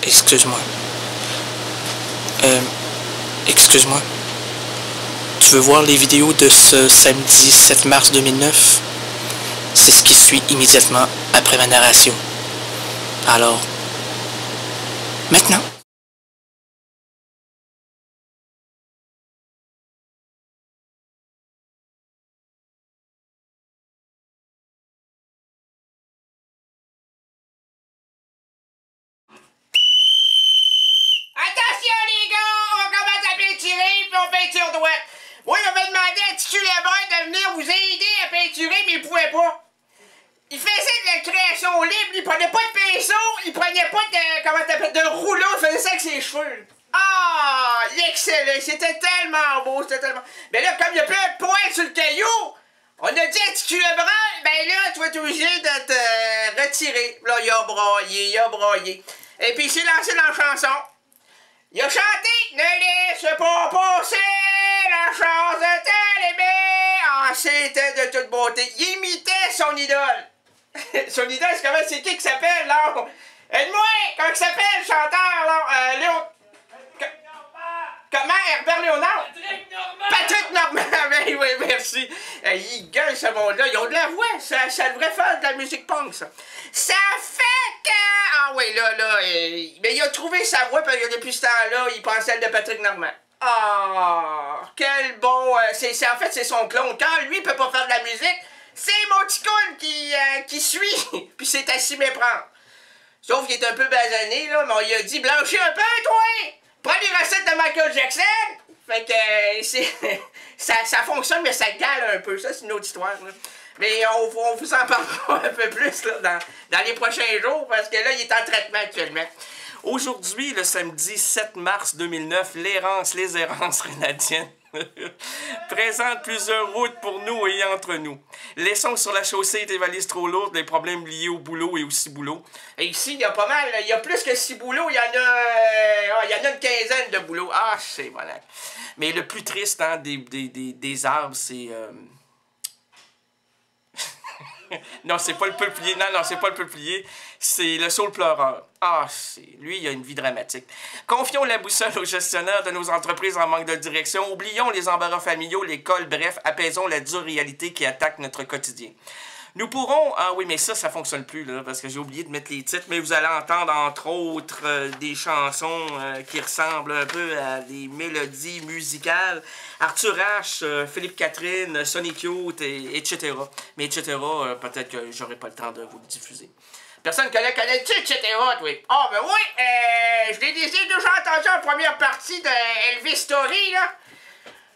Excuse-moi. Excuse-moi. Tu veux voir les vidéos de ce samedi 7 mars 2009? C'est ce qui suit immédiatement après ma narration. Alors, maintenant. Attention les gars, on commence à peinturer puis on peinture droite. Moi, il m'avait demandé à Titu Lévesque de venir vous aider à peinturer, mais il pouvait pas. Il faisait de la création libre, il prenait pas de pinceau, il prenait pas de, comment t'appelles, de rouleau, il faisait ça avec ses cheveux. Ah, excellent, c'était tellement beau, c'était tellement... Mais là, comme il y a plein de points sur le caillou, on a dit à Titu Lebrun, ben là, tu vas être obligé de te retirer. Là, il a broyé. Et puis il s'est lancé dans la chanson. Il a chanté « Ne laisse pas passer la chance de t'aimer ». Ah, c'était de toute beauté. Il imitait son idole. Son idole, c'est qui s'appelle, là? Aide-moi! Comment il s'appelle, le chanteur, là? Léon... Comment? Herbert Léonard? Patrick Normand! Patrick Normand! Ben oui, merci. Il gueule, ce monde-là. Ils ont de la voix. Ça devrait faire de la musique punk, ça. Ça fait que... Ah oui, là... Mais il a trouvé sa voix, parce que depuis ce temps-là, il pensait celle de Patrick Normand. Ah! Quel bon... en fait, c'est son clone. Quand lui, il peut pas faire de la musique, c'est mon petit con qui suit. Puis c'est à s'y méprendre. Sauf qu'il est un peu basané, là, mais on lui a dit « Blanchis un peu, toi! Prends les recettes de Michael Jackson! » Fait que ça fonctionne, mais ça gale un peu. Ça, c'est une autre histoire, là. Mais on vous en parlera un peu plus là, dans les prochains jours, parce que là, il est en traitement actuellement. Aujourd'hui, le samedi 7 mars 2009, les errances rénadiennes présentent plusieurs routes pour nous et entre nous. Laissons sur la chaussée tes valises trop lourdes, les problèmes liés au boulot et au ciboulot. Et ici, il y a pas mal, il y a plus que 6 boulots, il y en a une quinzaine de boulots. Ah, c'est voilà. Mais le plus triste hein, des arbres, c'est... Non, c'est pas le peuplier. Non, c'est pas le peuplier. C'est le saule pleureur. Ah, lui, il a une vie dramatique. Confions la boussole aux gestionnaires de nos entreprises en manque de direction. Oublions les embarras familiaux, l'école, bref, apaisons la dure réalité qui attaque notre quotidien. Nous pourrons... Ah oui, mais ça fonctionne plus, là, parce que j'ai oublié de mettre les titres, mais vous allez entendre, entre autres, des chansons qui ressemblent un peu à des mélodies musicales. Arthur H., Philippe Catherine, Sonic Youth, etc. Mais etc., peut-être que j'aurai pas le temps de vous le diffuser. Personne connaît-tu, etc., oui? Ah, ben oui, je l'ai déjà entendu en première partie de Elvis Story, là.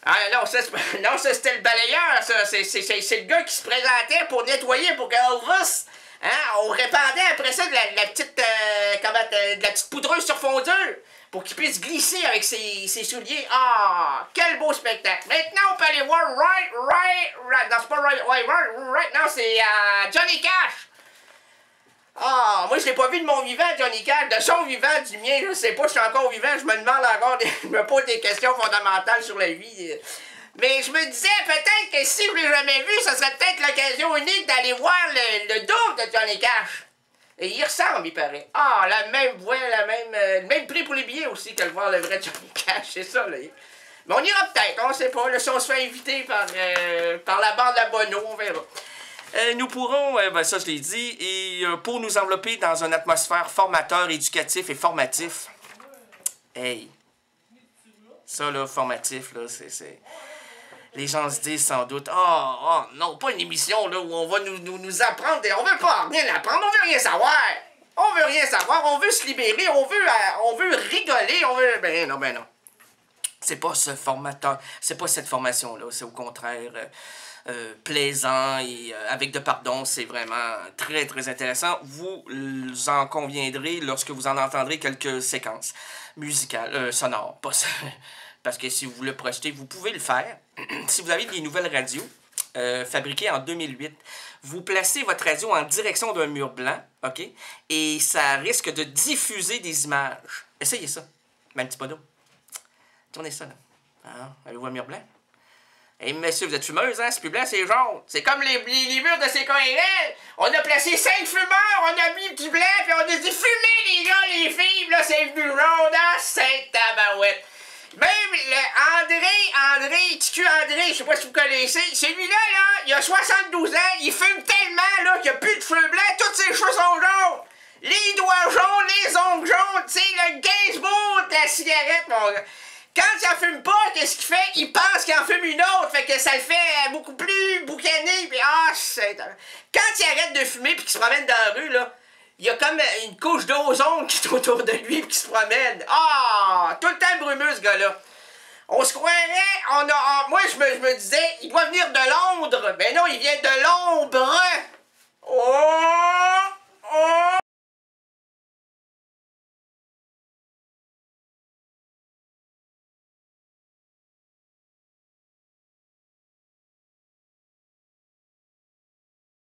Ah non, ça c'était le balayeur, ça. C'est le gars qui se présentait pour nettoyer pour qu'Elvis, hein, on répandait après ça de la petite poudreuse sur fondure pour qu'il puisse glisser avec ses souliers. Ah, quel beau spectacle. Maintenant, on peut aller voir non, c'est pas Right, non, c'est Johnny Cash. Ah, moi je l'ai pas vu de mon vivant, Johnny Cash, de son vivant, du mien, je sais pas, je suis encore vivant, je me demande encore, je me pose des questions fondamentales sur la vie. Mais je me disais peut-être que si je l'ai jamais vu, ça serait peut-être l'occasion unique d'aller voir le double de Johnny Cash. Et il ressemble, il paraît. Ah, la même voix, le même prix pour les billets aussi que le voir le vrai Johnny Cash, c'est ça, là. Mais on ira peut-être, on sait pas, là, si on se fait inviter par la bande à Bono, on verra. Nous pourrons, ben ça je l'ai dit, et pour nous envelopper dans une atmosphère formateur, éducatif et formatif. Hey! Ça là, formatif, là, c'est... Les gens se disent sans doute, oh, non, pas une émission là où on va nous apprendre, on veut pas rien apprendre, on veut rien savoir. On veut rien savoir, on veut se libérer, on veut rigoler, on veut... Ben non. C'est pas ce formateur, c'est pas cette formation-là, c'est au contraire... plaisant et avec de pardon, c'est vraiment très très intéressant. Vous en conviendrez lorsque vous en entendrez quelques séquences musicales, sonores, pas ça. Parce que si vous le projetez, vous pouvez le faire. Si vous avez des nouvelles radios fabriquées en 2008, vous placez votre radio en direction d'un mur blanc, ok, et ça risque de diffuser des images. Essayez ça, même petit podo. Tournez ça là. Ah, avez-vous un mur blanc? Hey, monsieur, vous êtes fumeuse, hein? C'est plus blanc, c'est jaune. C'est comme les murs de CKRL. On a placé 5 fumeurs, on a mis du blanc, puis on a dit fumez, les gars, les filles. Puis là, c'est venu jaune, hein? C'est tabarouette. Même le André, TQ André, je sais pas si vous connaissez, celui-là, là, il a 72 ans, il fume tellement, là, qu'il n'y a plus de cheveux blancs, tous ses cheveux sont jaunes. Les doigts jaunes, les ongles jaunes, tu sais, le Gainsbourg de la cigarette, mon gars. Quand il en fume pas, qu'est-ce qu'il fait? Il pense qu'il en fume une autre, fait que ça le fait beaucoup plus boucané, pis c'est... Quand il arrête de fumer pis qu'il se promène dans la rue, là, il y a comme une couche d'ozone qui est autour de lui pis qui se promène. Tout le temps brumeux, ce gars-là. On se croirait, moi, je me disais, il doit venir de Londres. Ben non, il vient de l'ombre. Oh!